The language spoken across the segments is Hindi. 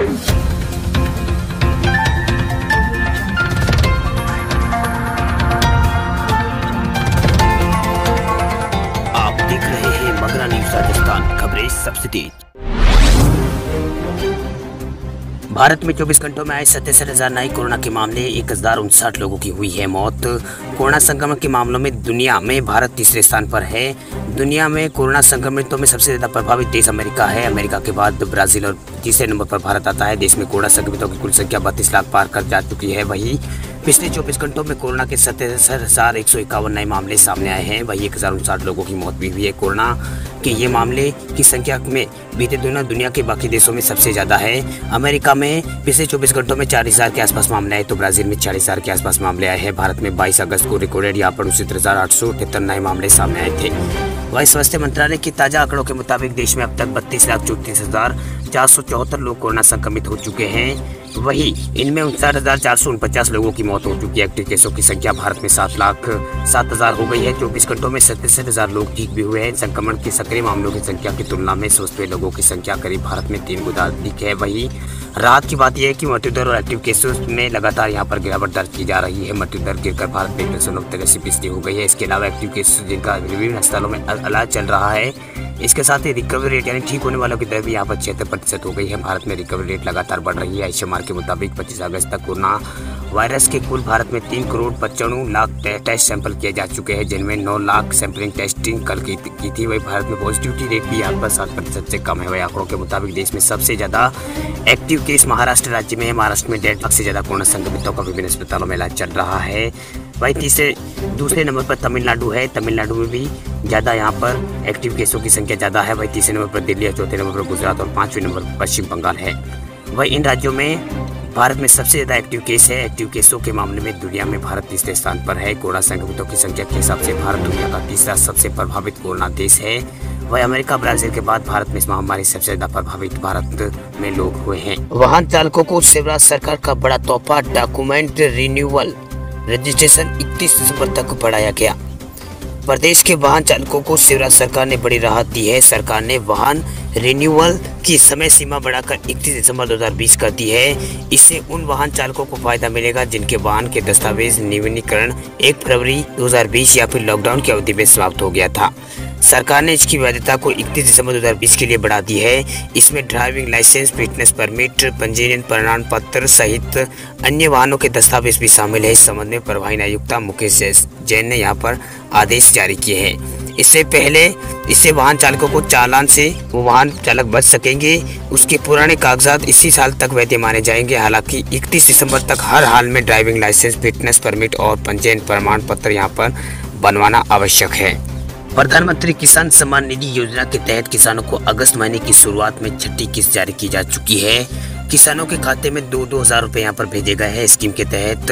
आप देख रहे हैं मगरा न्यूज़ राजस्थान, खबरें सबसे तेज। भारत में 24 घंटों में आए 67,000 नए कोरोना के मामले, 1059 लोगों की हुई है मौत। कोरोना संक्रमण के मामलों में दुनिया में भारत तीसरे स्थान पर है। दुनिया में कोरोना संक्रमितों में सबसे ज्यादा प्रभावित देश अमेरिका है। अमेरिका के बाद ब्राजील और तीसरे नंबर पर भारत आता है। देश में कोरोना संक्रमितों की कुल संख्या 32 लाख पार कर जा चुकी है। वहीं पिछले 24 घंटों में कोरोना के 67,151 नए मामले सामने आए हैं। वहीं 1059 लोगों की मौत भी हुई है। कोरोना के ये मामले की संख्या में बीते दिनों दुनिया के बाकी देशों में सबसे ज्यादा है। अमेरिका में पिछले 24 घंटों में 40,000 के आसपास मामले आए तो ब्राजील में 40,000 के आसपास मामले आए हैं। भारत में 22 अगस्त को रिकॉर्डेड यहाँ पर 69,878 नए मामले सामने आए थे। वहीं स्वास्थ्य मंत्रालय के ताजा आंकड़ों के मुताबिक देश में अब तक 32,34,474 लोग कोरोना संक्रमित हो चुके हैं। वहीं इनमें 59,449 लोगों की मौत हो चुकी है। एक्टिव केसों की संख्या भारत में 7,07,000 हो गई है। 24 घंटों में 67,000 लोग ठीक भी हुए हैं। संक्रमण के सक्रिय मामलों की संख्या की तुलना में स्वस्थ हुए लोगों की संख्या करीब भारत में 3 गुना अधिक है। वहीं राहत की बात यह है कि मृत्यु दर और एक्टिव केसों में लगातार यहाँ पर गिरावट दर्ज की जा रही है। मृत्यु दर गिरकर भारत में 1.83% हो गई है। इसके अलावा एक्टिव केस जिनका विभिन्न अस्पतालों में इलाज चल रहा है, इसके साथ ही रिकवरी रेट यानी ठीक होने वालों की दर भी यहाँ पर 76% हो गई है। भारत में रिकवरी रेट लगातार बढ़ रही है। आईसीएमआर के मुताबिक 25 अगस्त तक कोरोना वायरस के कुल भारत में 3,95,00,000 टेस्ट सैंपल किए जा चुके हैं, जिनमें 9 लाख सैंपलिंग टेस्टिंग कल की थी। वही भारत में पॉजिटिविटी रेट भी यहाँ पर 7% से कम है। वही आंकड़ों के मुताबिक देश में सबसे ज्यादा एक्टिव केस महाराष्ट्र राज्य में है। महाराष्ट्र में 1.5 लाख से ज्यादा कोरोना संक्रमितों का विभिन्न अस्पतालों में इलाज चल रहा है। वही दूसरे नंबर पर तमिलनाडु है। तमिलनाडु में भी ज़्यादा यहाँ पर एक्टिव केसों की संख्या ज़्यादा है। वही तीसरे नंबर पर दिल्ली है, चौथे नंबर पर गुजरात और 5वें नंबर पर पश्चिम बंगाल है। वही इन राज्यों में भारत में सबसे ज़्यादा एक्टिव केस है। एक्टिव केसों के मामले में दुनिया में भारत तीसरे स्थान पर है। कोरोना संक्रमितों की संख्या के हिसाब से भारत दुनिया का तीसरा सबसे प्रभावित कोरोना देश है। वही अमेरिका ब्राजील के बाद भारत में इस महामारी से सबसे ज्यादा प्रभावित भारत में लोग हुए हैं। वाहन चालकों को शिवराज सरकार का बड़ा तोहफा, डॉक्यूमेंट रिन्यूअल रजिस्ट्रेशन 31 दिसंबर तक बढ़ाया गया। प्रदेश के वाहन चालकों को शिवराज सरकार ने बड़ी राहत दी है। सरकार ने वाहन रिन्यूअल की समय सीमा बढ़ाकर 31 दिसंबर 2020 कर दी है। इससे उन वाहन चालकों को फायदा मिलेगा जिनके वाहन के दस्तावेज नवीनीकरण 1 फरवरी 2020 या फिर लॉकडाउन की अवधि में समाप्त हो गया था। सरकार ने इसकी वैधता को 31 दिसंबर 2020 के लिए बढ़ा दी है। इसमें ड्राइविंग लाइसेंस, फिटनेस परमिट, पंजीयन प्रमाण पत्र सहित अन्य वाहनों के दस्तावेज भी शामिल है। इस संबंध में परिवहन आयुक्त मुकेश जैन ने यहाँ पर आदेश जारी किए हैं। इससे वाहन चालकों को चालान से वो वाहन चालक बच सकेंगे। उसके पुराने कागजात इसी साल तक वैध माने जाएंगे। हालांकि 31 दिसंबर तक हर हाल में ड्राइविंग लाइसेंस, फिटनेस परमिट और पंजीयन प्रमाण पत्र यहाँ पर बनवाना आवश्यक है। प्रधानमंत्री किसान सम्मान निधि योजना के तहत किसानों को अगस्त महीने की शुरुआत में छठी किस्त जारी की जा चुकी है। किसानों के खाते में 2-2 हज़ार रुपए यहाँ पर भेजे गए हैं। स्कीम के तहत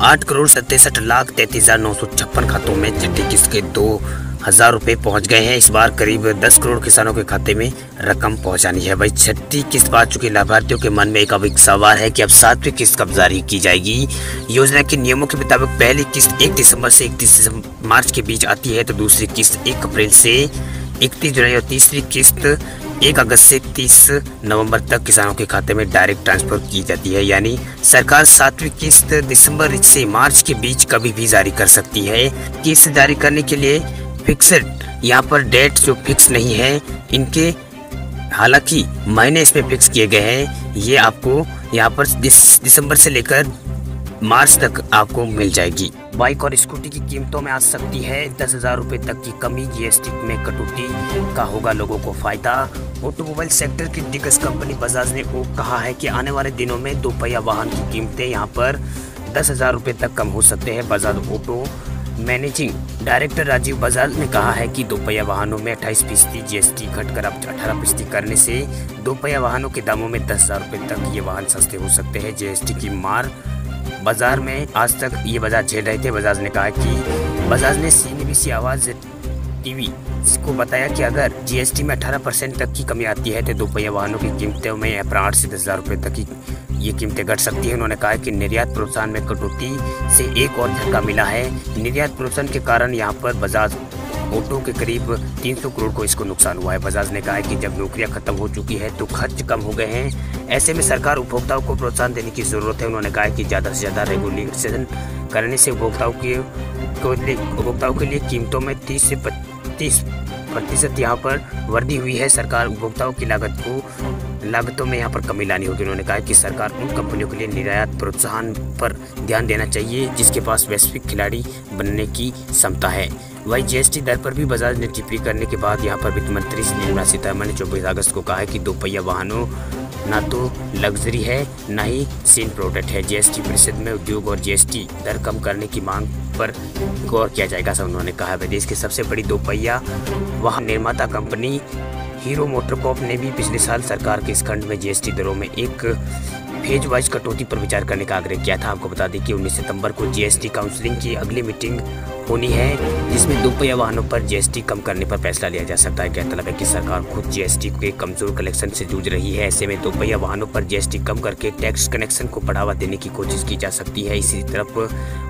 8,67,33,956 खातों में छठी किस्त के 2,000 रुपए पहुँच गए हैं। इस बार करीब 10 करोड़ किसानों के खाते में रकम पहुँचानी है। वही छठी किस्त पा चुके लाभार्थियों के मन में एक अभी सवाल है कि अब 7वीं किस्त कब जारी की जाएगी। योजना के नियमों के मुताबिक पहली किस्त 1 दिसंबर से 31 मार्च के बीच आती है तो दूसरी किस्त 1 अप्रैल से 31 जुलाई और तीसरी किस्त 1 अगस्त से 30 नवंबर तक किसानों के खाते में डायरेक्ट ट्रांसफर की जाती है। यानी सरकार 7वीं किस्त दिसंबर से मार्च के बीच कभी भी जारी कर सकती है। किस्त जारी करने के लिए फिक्स्ड यहाँ पर डेट जो फिक्स नहीं है इनके, हालांकि महीने इसमें फिक्स किए गए हैं। ये आपको यहाँ पर दिसंबर से लेकर मार्च तक आपको मिल जाएगी। बाइक और स्कूटी की कीमतों में आ सकती है 10,000 रुपए तक की कमी। जीएसटी में कटौती का होगा लोगों को फायदा। ऑटोमोबाइल सेक्टर की दिग्गज कंपनी बजाज ने कहा है कि आने वाले दिनों में दोपहिया वाहन की कीमतें यहाँ पर 10,000 रुपए तक कम हो सकते हैं। Bajaj auto managing director Rajiv Bajaj ने कहा है कि दोपहिया वाहनों में 28% जीएसटी घटकर अब 18% करने से दोपहिया वाहनों के दामों में 10,000 रुपए तक ये वाहन सस्ते हो सकते हैं। जीएसटी की मार बाजार में आज तक ये बाजार झेल रहे थे। बजाज ने कहा कि बजाज ने CNBC आवाज टीवी को बताया कि अगर जीएसटी में 18% तक की कमी आती है तो दोपहिया वाहनों की कीमतों में अप्रैल 8 से 10,000 रुपए तक की ये कीमतें घट सकती है। उन्होंने कहा कि निर्यात प्रोत्साहन में कटौती से एक और झटका मिला है। निर्यात प्रोत्साहन के कारण यहाँ पर बजाज ऑटो के करीब 300 करोड़ को इसको नुकसान हुआ है। बजाज ने कहा है कि जब नौकरियां खत्म हो चुकी है तो खर्च कम हो गए हैं, ऐसे में सरकार उपभोक्ताओं को प्रोत्साहन देने की जरूरत है। उन्होंने कहा है कि ज़्यादा से ज़्यादा रेगुलेशन करने से उपभोक्ताओं के लिए कीमतों में 30 से 35% यहाँ पर वृद्धि हुई है। सरकार उपभोक्ताओं की लागतों में यहाँ पर कमी लानी होगी। उन्होंने कहा कि सरकार उन कंपनियों के लिए निर्यात प्रोत्साहन पर ध्यान देना चाहिए जिसके पास वैश्विक खिलाड़ी बनने की क्षमता है। वही जीएसटी दर पर भी बजाज ने टिप्पणी करने के बाद यहाँ पर वित्त मंत्री निर्मला सीतारमण ने 24 अगस्त को कहा है कि दोपहिया वाहनों ना तो लग्जरी है ना ही सीन प्रोडक्ट है। जीएसटी परिषद में उद्योग और जीएसटी दर कम करने की मांग पर गौर किया जाएगा, ऐसा उन्होंने कहा। देश की सबसे बड़ी दोपहिया वाहन निर्माता कंपनी हीरो मोटरकॉर्प ने भी पिछले साल सरकार के इस खंड में जीएसटी दरों में एक फेज वाइज कटौती पर विचार करने का आग्रह किया था। आपको बता दें कि 19 सितंबर को जीएसटी काउंसिलिंग की अगली मीटिंग होनी है जिसमें दोपहिया वाहनों पर जीएसटी कम करने पर फैसला लिया जा सकता है। गौरतलब है कि सरकार खुद जीएसटी के कमजोर कलेक्शन से जूझ रही है। ऐसे में दोपहिया वाहनों पर जीएसटी कम करके टैक्स कलेक्शन को बढ़ावा देने की कोशिश की जा सकती है। इसी तरफ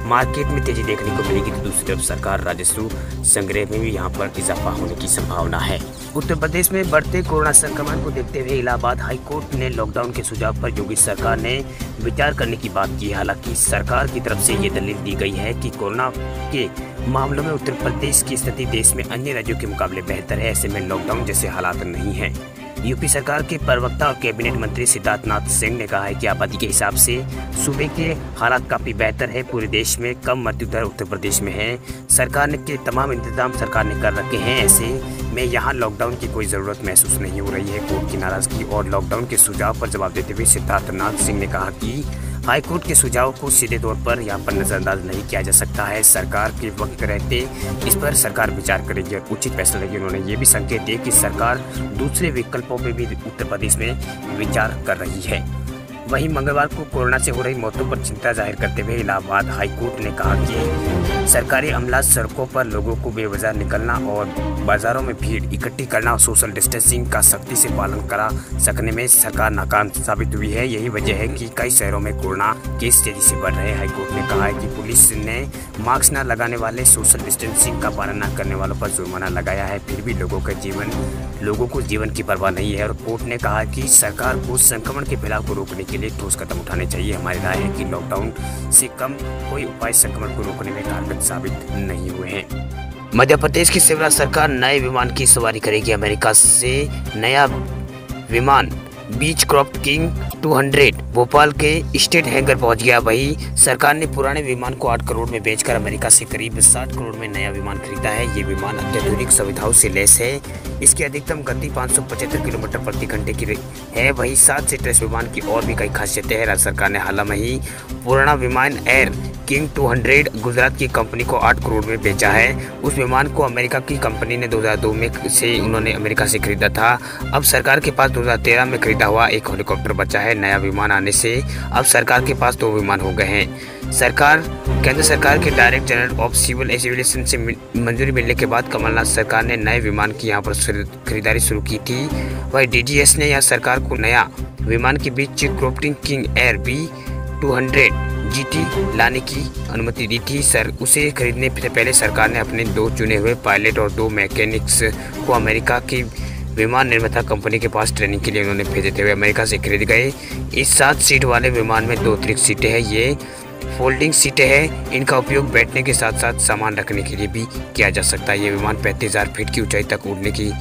मार्केट में तेजी देखने को मिलेगी तो दूसरी तरफ सरकार राजस्व संग्रह में भी यहाँ पर इजाफा होने की संभावना है। उत्तर प्रदेश में बढ़ते कोरोना संक्रमण को देखते हुए इलाहाबाद हाई कोर्ट ने लॉकडाउन के सुझाव पर योगी सरकार ने विचार करने की बात की। हालांकि सरकार की तरफ से ये दलील दी गई है कि कोरोना के मामलों में उत्तर प्रदेश की स्थिति देश में अन्य राज्यों के मुकाबले बेहतर है, ऐसे में लॉकडाउन जैसे हालात नहीं है। यूपी सरकार के प्रवक्ता और कैबिनेट मंत्री सिद्धार्थनाथ सिंह ने कहा है कि आबादी के हिसाब से सूबे के हालात काफी बेहतर है। पूरे देश में कम मृत्यु दर उत्तर प्रदेश में है। सरकार ने के तमाम इंतजाम सरकार ने कर रखे हैं, ऐसे में यहाँ लॉकडाउन की कोई ज़रूरत महसूस नहीं हो रही है। कोर्ट की नाराजगी और लॉकडाउन के सुझाव पर जवाब देते हुए सिद्धार्थनाथ सिंह ने कहा कि हाईकोर्ट के सुझाव को सीधे तौर पर यहाँ पर नजरअंदाज नहीं किया जा सकता है। सरकार के वक्त रहते इस पर सरकार विचार करेगी और उचित फैसला लेगी। उन्होंने ये भी संकेत दिए कि सरकार दूसरे विकल्पों पर भी उत्तर प्रदेश में विचार कर रही है। वहीं मंगलवार को कोरोना से हो रही मौतों पर चिंता जाहिर करते हुए इलाहाबाद हाईकोर्ट ने कहा कि सरकारी अमला सड़कों पर लोगों को बेवजह निकलना और बाजारों में भीड़ इकट्ठी करना और सोशल डिस्टेंसिंग का सख्ती से पालन करा सकने में सरकार नाकाम साबित हुई है। यही वजह है कि कई शहरों में कोरोना केस तेजी से बढ़ रहे हैं। हाईकोर्ट ने कहा है कि पुलिस ने मास्क न लगाने वाले, सोशल डिस्टेंसिंग का पालन न करने वालों पर जुर्माना लगाया है, फिर भी लोगों को जीवन की परवाह नहीं है। और कोर्ट ने कहा कि सरकार को संक्रमण के फैलाव को रोकने के लिए ठोस कदम उठाने चाहिए। हमारी राय है कि लॉकडाउन से कम कोई उपाय संक्रमण को रोकने में कारगर साबित नहीं हुए हैं। मध्य प्रदेश की शिवराज सरकार नए विमान की सवारी करेगी। अमेरिका से नया विमान बीचक्रॉफ्ट किंग 200 भोपाल के स्टेट हैंगर पहुंच गया। वही सरकार ने पुराने विमान को 8 करोड़ में बेचकर अमेरिका से करीब 60 करोड़ में नया विमान खरीदा है। ये विमान अत्याधुनिक सुविधाओं से लैस है। इसकी अधिकतम गति 575 किलोमीटर प्रति घंटे की है। वही 7 सीटर इस विमान की और भी कई खासियतें हैं। राज्य सरकार ने हाल में ही पुराना विमान एयर किंग 200 गुजरात की कंपनी को 8 करोड़ में बेचा है। उस विमान को अमेरिका की कंपनी ने 2002 में से उन्होंने अमेरिका से खरीदा था। अब सरकार के पास 2013 में खरीदा हुआ एक हेलीकॉप्टर बचा है। नया विमान आने से अब सरकार के पास 2 विमान हो गए हैं। केंद्र सरकार के director general of civil aviation से मंजूरी मिलने के बाद कमलनाथ सरकार ने नए विमान की यहाँ पर खरीदारी शुरू की थी। वही डीजीएस ने यहाँ सरकार को नया विमान के बीच क्रोप्टिंग किंग एयर B200 GT लाने की अनुमति दी थी। उसे खरीदने से पहले सरकार ने अपने 2 चुने हुए पायलट और 2 मैकेनिक्स को अमेरिका की विमान निर्माता कंपनी के पास ट्रेनिंग के लिए उन्होंने भेजे थे। वे अमेरिका से खरीद गए। इस 7 सीट वाले विमान में 2 अतिरिक्त सीटें हैं। ये फोल्डिंग सीटें हैं। इनका उपयोग बैठने के साथ साथ सामान रखने के लिए भी किया जा सकता है। ये विमान 35,000 फीट की ऊंचाई तक उड़ने की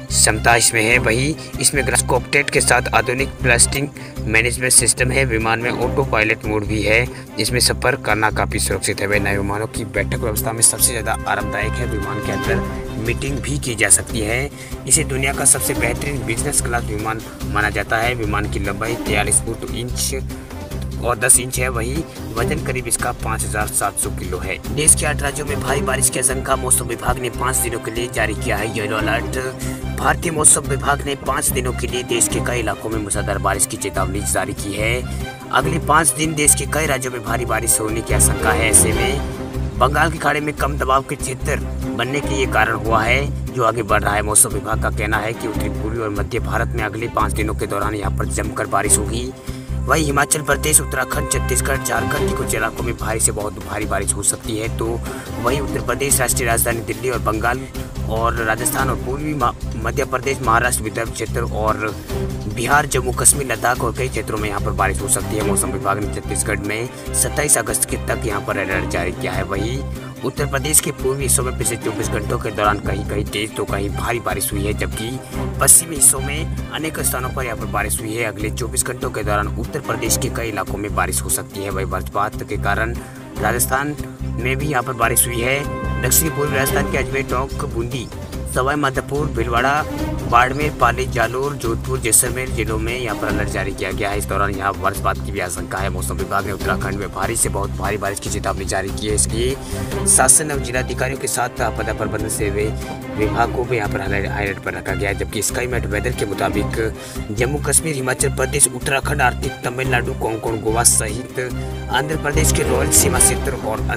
क्षमता इसमें है। वही इसमें ग्लास कॉकटेट के साथ आधुनिक प्लास्टिक मैनेजमेंट सिस्टम है। विमान में ऑटो पायलट मोड भी है। इसमें सफर करना काफ़ी सुरक्षित है। वह नए विमानों की बैठक व्यवस्था में सबसे ज़्यादा आरामदायक है। विमान के अंदर मीटिंग भी की जा सकती है। इसे दुनिया का सबसे बेहतरीन बिजनेस क्लास विमान माना जाता है। विमान की लंबाई 43 फुट इंच और 10 इंच है। वही वजन करीब इसका 5,700 किलो है। देश के 8 राज्यों में भारी बारिश की आशंका। मौसम विभाग ने 5 दिनों के लिए जारी किया है येलो अलर्ट। भारतीय मौसम विभाग ने 5 दिनों के लिए देश के कई इलाकों में मूसलाधार बारिश की चेतावनी जारी की है। अगले 5 दिन देश के कई राज्यों में भारी बारिश होने की आशंका है। ऐसे में बंगाल की खाड़ी में कम दबाव के क्षेत्र बनने के ये कारण हुआ है जो आगे बढ़ रहा है। मौसम विभाग का कहना है कि उत्तरी पूर्वी और मध्य भारत में अगले 5 दिनों के दौरान यहाँ पर जमकर बारिश होगी। वही हिमाचल प्रदेश, उत्तराखंड, छत्तीसगढ़, झारखंड के कुछ इलाकों में भारी से बहुत भारी बारिश हो सकती है। तो वही उत्तर प्रदेश, राष्ट्रीय राजधानी दिल्ली और बंगाल और राजस्थान और पूर्वी मध्य प्रदेश, महाराष्ट्र, विदर्भ क्षेत्र और बिहार, जम्मू कश्मीर, लद्दाख और कई क्षेत्रों में यहाँ पर बारिश हो सकती है। मौसम विभाग ने छत्तीसगढ़ में 27 अगस्त के तक यहाँ पर अलर्ट जारी किया है। वहीं उत्तर प्रदेश के पूर्वी हिस्सों में पिछले 24 घंटों के दौरान कहीं कहीं तेज तो कहीं भारी बारिश हुई है, जबकि पश्चिमी हिस्सों में अनेक स्थानों पर यहाँ पर बारिश हुई है। अगले 24 घंटों के दौरान उत्तर प्रदेश के कई इलाकों में बारिश हो सकती है। वही वज्रपात के कारण राजस्थान में भी यहाँ पर बारिश हुई है। दक्षिणी पूर्वी राजस्थान के अजमेर, टोंक, बूंदी, सवाई माधोपुर, भीलवाड़ा, बाड़मेर, पाली, जालोर, जोधपुर, जैसलमेर जिलों में यहाँ पर अलर्ट जारी किया गया है। इस दौरान यहाँ वज्रपात की भी आशंका है। मौसम विभाग ने उत्तराखंड में भारी से बहुत भारी बारिश की चेतावनी जारी की है। इसलिए शासन और जिलाधिकारियों के साथ आपदा प्रबंधन से विभाग को भी यहाँ पर अलर्ट पर रखा गया है। जबकि स्काई मैट वेदर के मुताबिक जम्मू कश्मीर, हिमाचल प्रदेश, उत्तराखंड, आर्थिक तमिलनाडु, कोंकण, गोवा सहित आंध्र प्रदेश के रॉयल सीमा क्षेत्र और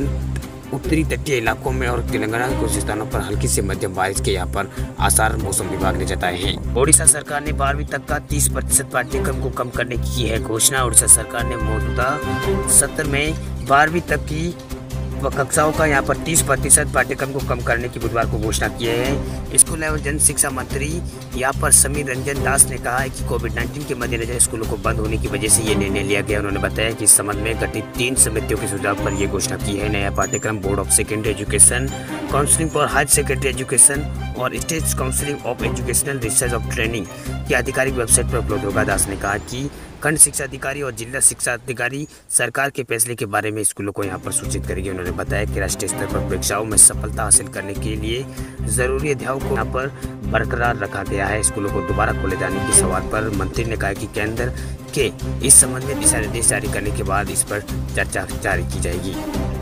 उत्तरी तटीय इलाकों में और तेलंगाना के कुछ स्थानों पर हल्की से मध्यम बारिश के यहाँ पर आसार मौसम विभाग ने जताए हैं। ओडिशा सरकार ने 12वीं तक का 30% पाठ्यक्रम को कम करने की है घोषणा। ओडिशा सरकार ने मौजूदा सत्र में 12वीं तक की कक्षाओं का यहाँ पर 30% पाठ्यक्रम को कम करने की बुधवार को घोषणा की है। स्कूल एवं जन शिक्षा मंत्री यहाँ पर समीर रंजन दास ने कहा है कि कोविड-19 के मद्देनजर स्कूलों को बंद होने की वजह से ये निर्णय लिया गया। उन्होंने बताया कि इस संबंध में गठित 3 समितियों के सुझाव पर यह घोषणा की है। नया पाठ्यक्रम board of secondary education, counselling for higher secondary education और state counselling of educational research of training की आधिकारिक वेबसाइट पर उपलब्ध होगा। दास ने कहा कि खंड शिक्षा अधिकारी और जिला शिक्षा अधिकारी सरकार के फैसले के बारे में स्कूलों को यहाँ पर सूचित करेंगे। उन्होंने बताया कि राष्ट्रीय स्तर पर परीक्षाओं में सफलता हासिल करने के लिए जरूरी अध्यायों को यहाँ पर बरकरार रखा गया है। स्कूलों को दोबारा खोले जाने के सवाल पर मंत्री ने कहा कि केंद्र के इस संबंध में दिशा निर्देश जारी करने के बाद इस पर चर्चा जारी की जाएगी।